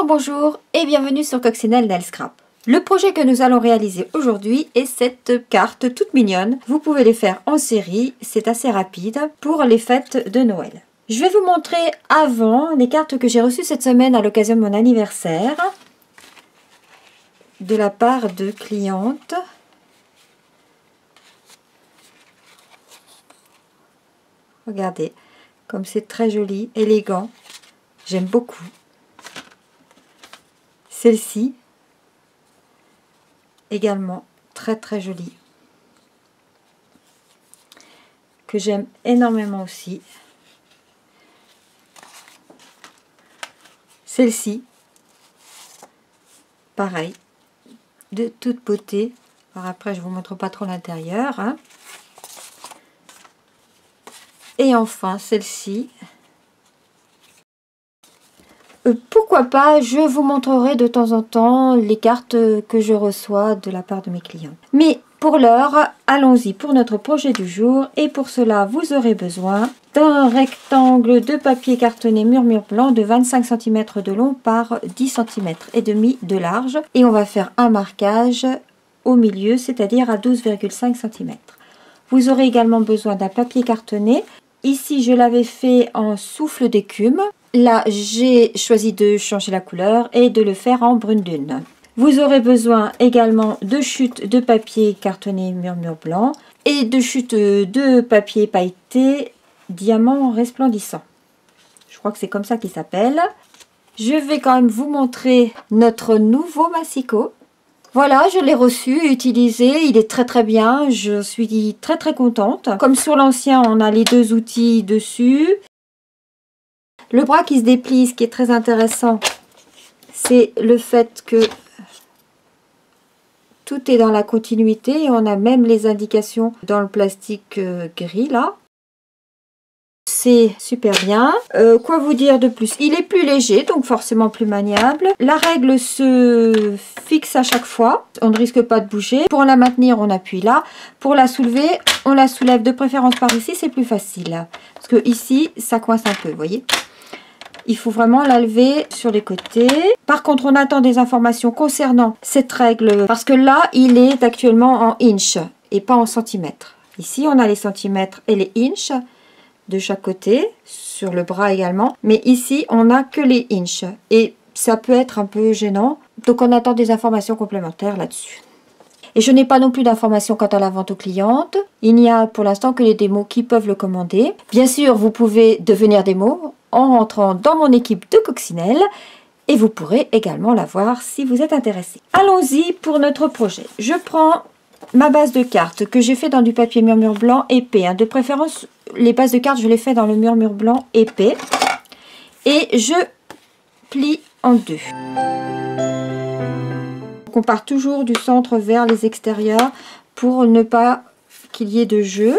Bonjour et bienvenue sur Coccinelle Nail Scrap. Le projet que nous allons réaliser aujourd'hui est cette carte toute mignonne. Vous pouvez les faire en série, c'est assez rapide pour les fêtes de Noël. Je vais vous montrer avant les cartes que j'ai reçues cette semaine à l'occasion de mon anniversaire de la part de clientes. Regardez, comme c'est très joli, élégant, j'aime beaucoup. Celle-ci, également très jolie, que j'aime énormément aussi. Celle-ci, pareil, de toute beauté. Alors après, je vous montre pas trop l'intérieur, hein. Et enfin, celle-ci. Pourquoi pas, je vous montrerai de temps en temps les cartes que je reçois de la part de mes clients. Mais pour l'heure, allons-y pour notre projet du jour. Et pour cela, vous aurez besoin d'un rectangle de papier cartonné murmure blanc de 25 cm de long par 10 cm et demi de large. Et on va faire un marquage au milieu, c'est-à-dire à 12,5 cm. Vous aurez également besoin d'un papier cartonné. Ici, je l'avais fait en souffle d'écume. Là, j'ai choisi de changer la couleur et de le faire en brune dune. Vous aurez besoin également de chutes de papier cartonné murmure blanc et de chutes de papier pailleté diamant resplendissant. Je crois que c'est comme ça qu'il s'appelle. Je vais quand même vous montrer notre nouveau massicot. Voilà, je l'ai reçu et utilisé, il est très bien, je suis très contente. Comme sur l'ancien, on a les deux outils dessus. Le bras qui se déplie, ce qui est très intéressant, c'est le fait que tout est dans la continuité et on a même les indications dans le plastique gris là. C'est super bien. Quoi vous dire de plus? Il est plus léger, donc forcément plus maniable. La règle se fixe à chaque fois. On ne risque pas de bouger. Pour la maintenir, on appuie là. Pour la soulever, on la soulève de préférence par ici. C'est plus facile. Parce que ici, ça coince un peu, vous voyez. Il faut vraiment la lever sur les côtés. Par contre, on attend des informations concernant cette règle. Parce que là, il est actuellement en inch et pas en centimètres. Ici, on a les centimètres et les inches de chaque côté, sur le bras également. Mais ici, on n'a que les inches. Et ça peut être un peu gênant. Donc, on attend des informations complémentaires là-dessus. Et je n'ai pas non plus d'informations quant à la vente aux clientes. Il n'y a pour l'instant que les démos qui peuvent le commander. Bien sûr, vous pouvez devenir démo en rentrant dans mon équipe de Coccinelle. Et vous pourrez également la voir si vous êtes intéressé. Allons-y pour notre projet. Je prends ma base de cartes que j'ai fait dans du papier murmure blanc épais. De préférence, les bases de cartes, je les fais dans le murmure blanc épais. Et je plie en deux. On part toujours du centre vers les extérieurs pour ne pas qu'il y ait de jeu.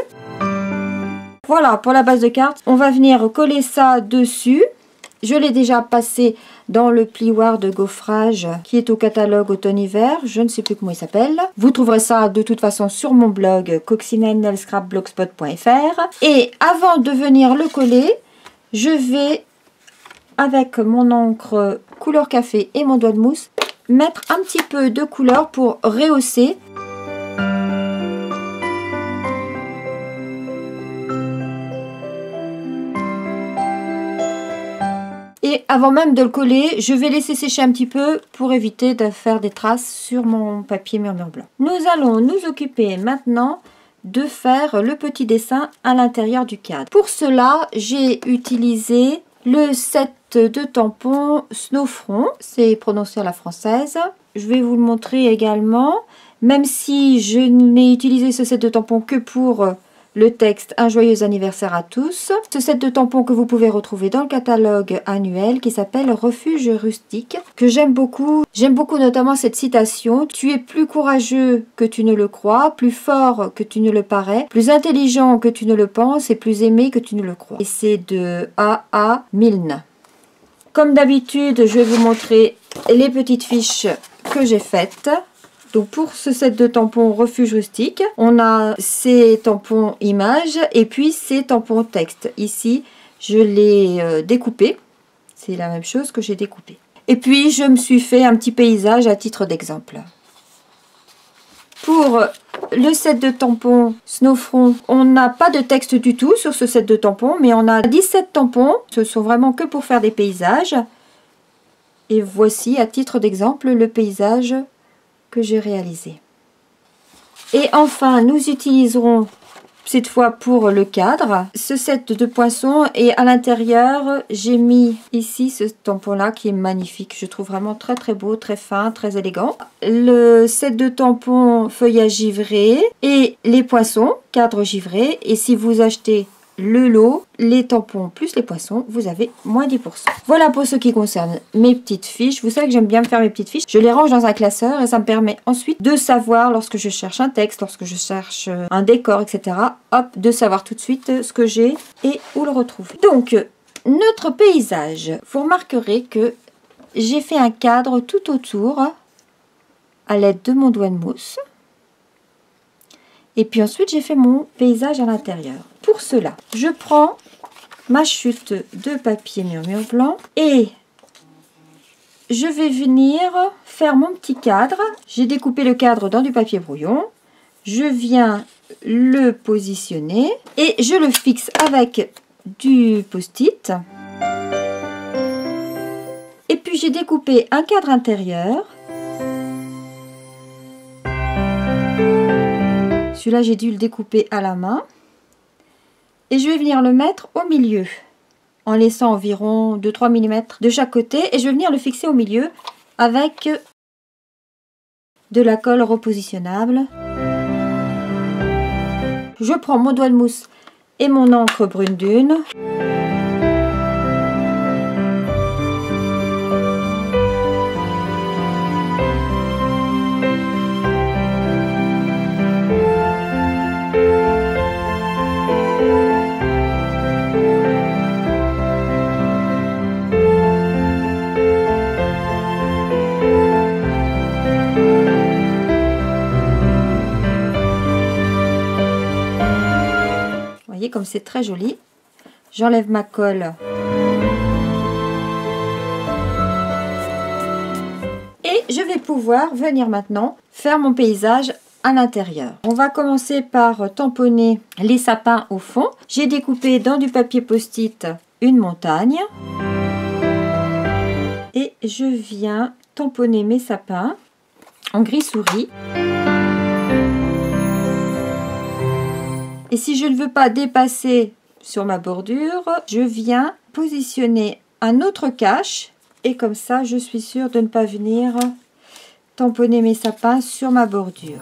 Voilà pour la base de cartes. On va venir coller ça dessus. Je l'ai déjà passé dans le plioir de gaufrage qui est au catalogue automne-hiver. Je ne sais plus comment il s'appelle. Vous trouverez ça de toute façon sur mon blog coccinellenailscrapblogspot.fr. Et avant de venir le coller, je vais, avec mon encre couleur café et mon doigt de mousse, mettre un petit peu de couleur pour rehausser. Et avant même de le coller, je vais laisser sécher un petit peu pour éviter de faire des traces sur mon papier murmure blanc. Nous allons nous occuper maintenant de faire le petit dessin à l'intérieur du cadre. Pour cela, j'ai utilisé le set de tampons Snowfront, c'est prononcé à la française. Je vais vous le montrer également, même si je n'ai utilisé ce set de tampons que pour le texte « Un joyeux anniversaire à tous ». Ce set de tampons que vous pouvez retrouver dans le catalogue annuel qui s'appelle « Refuge rustique » que j'aime beaucoup. J'aime beaucoup notamment cette citation « Tu es plus courageux que tu ne le crois, plus fort que tu ne le parais, plus intelligent que tu ne le penses et plus aimé que tu ne le crois ». Et c'est de A.A. Milne. Comme d'habitude, je vais vous montrer les petites fiches que j'ai faites. Donc pour ce set de tampons Refuge rustique, on a ces tampons images et puis ces tampons texte. Ici, je l'ai découpé. C'est la même chose que j'ai découpé. Et puis, je me suis fait un petit paysage à titre d'exemple. Pour le set de tampons Snowfront, on n'a pas de texte du tout sur ce set de tampons, mais on a 17 tampons. Ce sont vraiment que pour faire des paysages. Et voici, à titre d'exemple, le paysage que j'ai réalisé. Et enfin, nous utiliserons cette fois pour le cadre ce set de poinçons, et à l'intérieur j'ai mis ici ce tampon là qui est magnifique. Je trouve vraiment très très beau, très fin, très élégant. Le set de tampons feuillage givré et les poinçons cadre givré, et si vous achetez le lot, les tampons plus les poissons, vous avez moins 10%. Voilà pour ce qui concerne mes petites fiches. Vous savez que j'aime bien me faire mes petites fiches. Je les range dans un classeur et ça me permet ensuite de savoir, lorsque je cherche un texte, lorsque je cherche un décor, etc. Hop, de savoir tout de suite ce que j'ai et où le retrouver. Donc, notre paysage. Vous remarquerez que j'ai fait un cadre tout autour à l'aide de mon doigt de mousse. Et puis ensuite, j'ai fait mon paysage à l'intérieur. Pour cela, je prends ma chute de papier murmure blanc et je vais venir faire mon petit cadre. J'ai découpé le cadre dans du papier brouillon. Je viens le positionner et je le fixe avec du post-it. Et puis j'ai découpé un cadre intérieur. Celui-là, j'ai dû le découper à la main. Et je vais venir le mettre au milieu, en laissant environ 2-3 mm de chaque côté. Et je vais venir le fixer au milieu avec de la colle repositionnable. Je prends mon doigt de mousse et mon encre brune dune. Comme c'est très joli, j'enlève ma colle et je vais pouvoir venir maintenant faire mon paysage à l'intérieur. On va commencer par tamponner les sapins au fond. J'ai découpé dans du papier post-it une montagne et je viens tamponner mes sapins en gris souris. Et si je ne veux pas dépasser sur ma bordure, je viens positionner un autre cache. Et comme ça, je suis sûre de ne pas venir tamponner mes sapins sur ma bordure.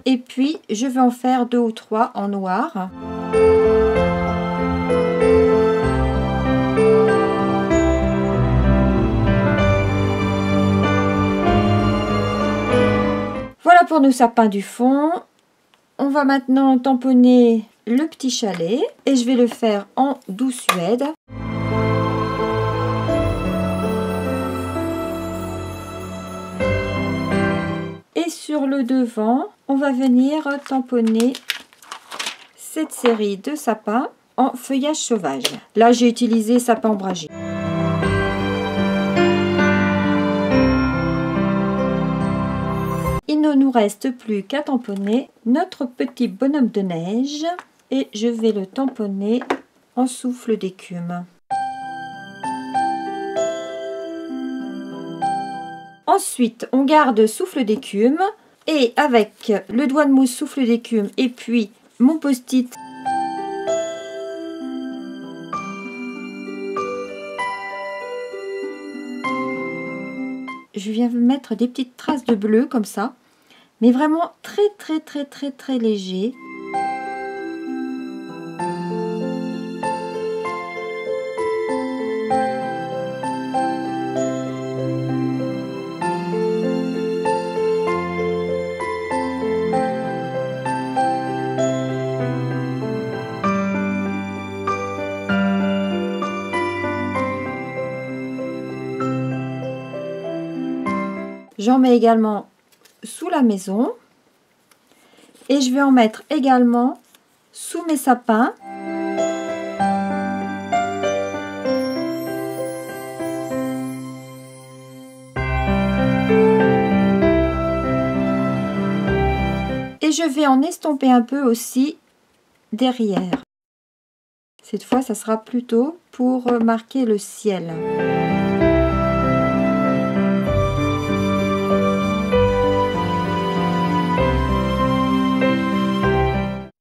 Et puis, je vais en faire 2 ou 3 en noir. Voilà pour nos sapins du fond. On va maintenant tamponner le petit chalet et je vais le faire en doux suède. Et sur le devant, on va venir tamponner cette série de sapins en feuillage sauvage. Là, j'ai utilisé sapin ombragé. Il ne nous reste plus qu'à tamponner notre petit bonhomme de neige et je vais le tamponner en souffle d'écume. Ensuite, on garde souffle d'écume et avec le doigt de mousse souffle d'écume et puis mon post-it, je viens mettre des petites traces de bleu comme ça, mais vraiment très léger. J'en mets également sous la maison. Et je vais en mettre également sous mes sapins. Et je vais en estomper un peu aussi derrière. Cette fois, ça sera plutôt pour marquer le ciel.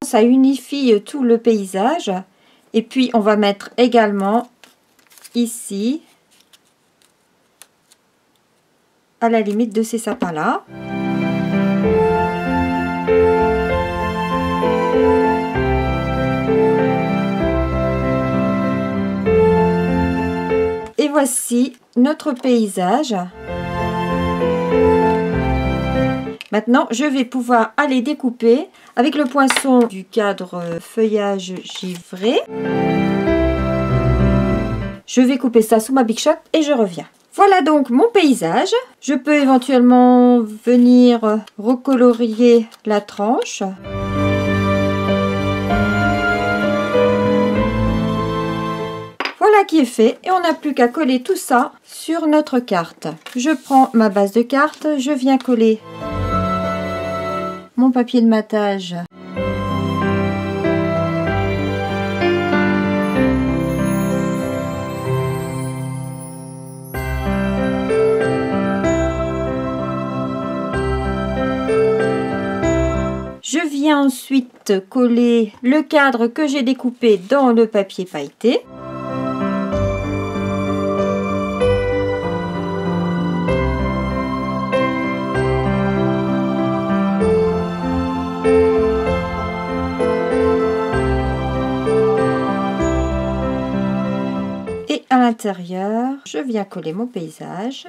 Ça unifie tout le paysage. Et puis, on va mettre également ici, à la limite de ces sapins-là. Et voici notre paysage. Maintenant, je vais pouvoir aller découper avec le poinçon du cadre feuillage givré. Je vais couper ça sous ma Big Shot et je reviens. Voilà donc mon paysage. Je peux éventuellement venir recolorier la tranche. Voilà qui est fait et on n'a plus qu'à coller tout ça sur notre carte. Je prends ma base de carte, je viens coller mon papier de matage. Je viens ensuite coller le cadre que j'ai découpé dans le papier pailleté. Et à l'intérieur, je viens coller mon paysage.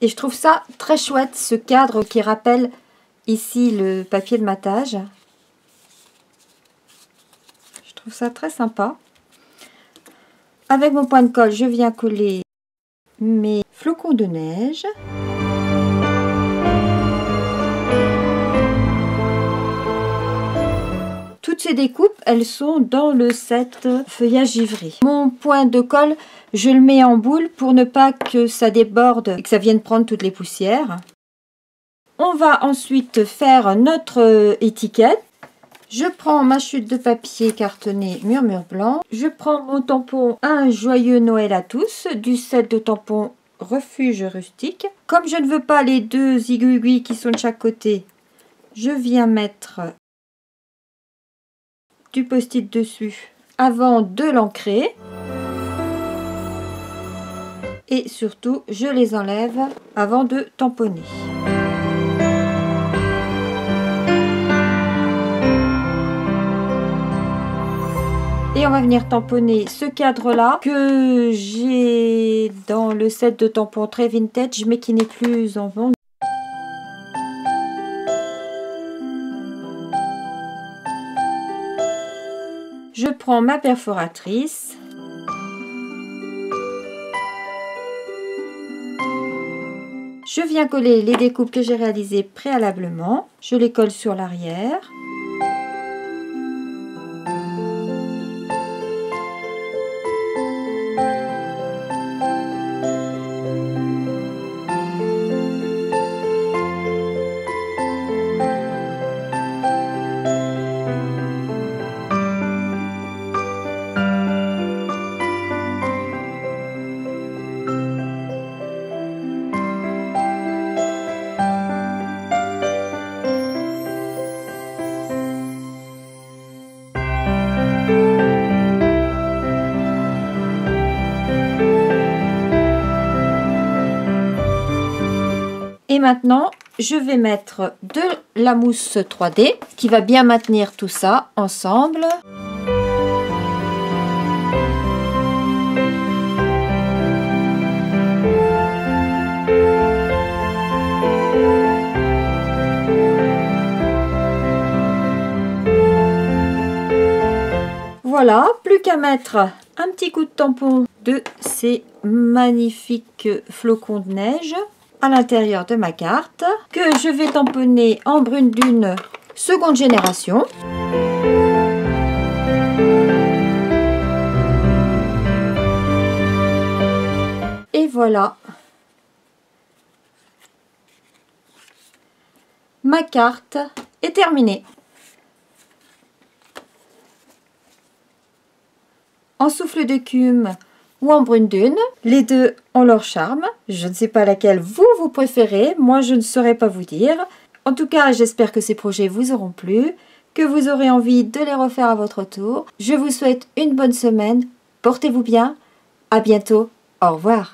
Et je trouve ça très chouette, ce cadre qui rappelle ici le papier de matage. Je trouve ça très sympa. Avec mon point de colle, je viens coller mes flocons de neige. Toutes ces découpes, elles sont dans le set feuillage givré. Mon point de colle, je le mets en boule pour ne pas que ça déborde et que ça vienne prendre toutes les poussières. On va ensuite faire notre étiquette. Je prends ma chute de papier cartonné Murmure Blanc. Je prends mon tampon Un joyeux Noël à tous du set de tampons Refuge Rustique. Comme je ne veux pas les deux aiguilles qui sont de chaque côté, je viens mettre du post-it dessus avant de l'ancrer. Et surtout, je les enlève avant de tamponner. Et on va venir tamponner ce cadre-là que j'ai dans le set de tampons très vintage, mais qui n'est plus en vente. Je prends ma perforatrice. Je viens coller les découpes que j'ai réalisées préalablement. Je les colle sur l'arrière. Et maintenant, je vais mettre de la mousse 3D qui va bien maintenir tout ça ensemble. voilà, plus qu'à mettre un petit coup de tampon de ces magnifiques flocons de neige à l'intérieur de ma carte que je vais tamponner en brune dune seconde génération. Et voilà, ma carte est terminée. En souffle d'écume ou en brune dune, les deux ont leur charme. Je ne sais pas laquelle vous préférez, moi je ne saurais pas vous dire. En tout cas, j'espère que ces projets vous auront plu, que vous aurez envie de les refaire à votre tour. Je vous souhaite une bonne semaine, portez-vous bien, à bientôt, au revoir.